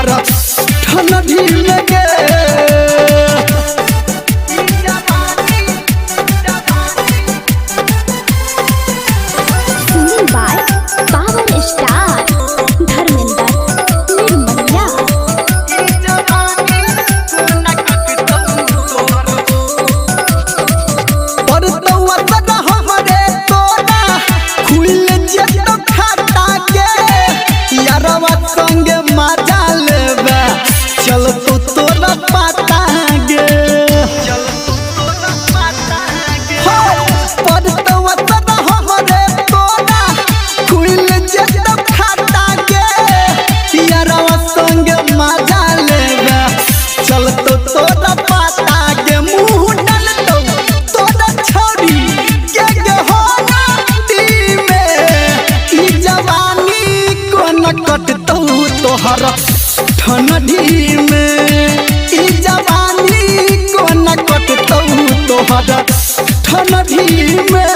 तोहरा ठंडी लगे। Singing by Power Star Dharmendra Nirmanya। संगे मजा लेबे चल तो तोरा पता गे, पढ़तवा तना हमरे तोरा खुल जेत खाता गे। यारवा संगे मजा लेबे चल तो तोरा पता गे। मुँह डाल दो तोरा छोड़ी के हो दी में ई जवानी कोन कटतौ तोहरा ठंडी में। ई जवानी कोन कटतौ तोहरा ठंडी में।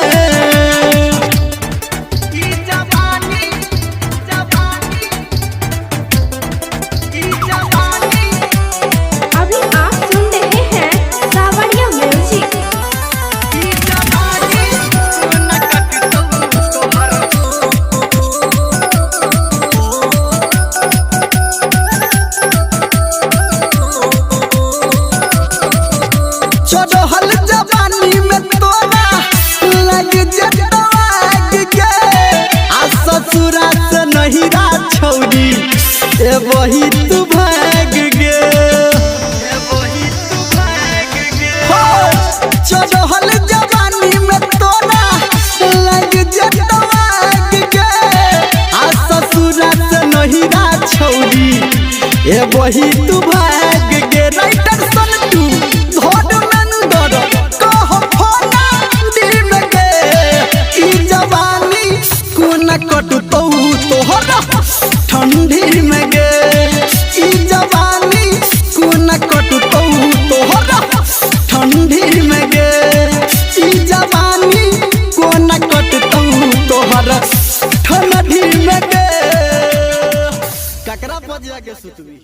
अभी आप सुन रहे हैं सावरिया म्यूजिक। चढ़ल जवानी में तोरा लग जतवा आग गे। आ ससुरा से नहिरा छौरी ए वही तू भाग गे। हो चढ़ल जवानी में तोरा लग जतवा आग गे। आ ससुरा से नहिरा छौरी ए वही तू भाग गे। राइटर सन तू धोड मंदर कह फोना दिन गे। ई जवानी कोन कटतौ तोहरा ठंडी में गे। ई जवानी कोन कटतौ तोहरा ठंडी में गे। ई जवानी कोन कटतौ तोहरा ठंडी में गे। ककरा बजिया के सुतवी।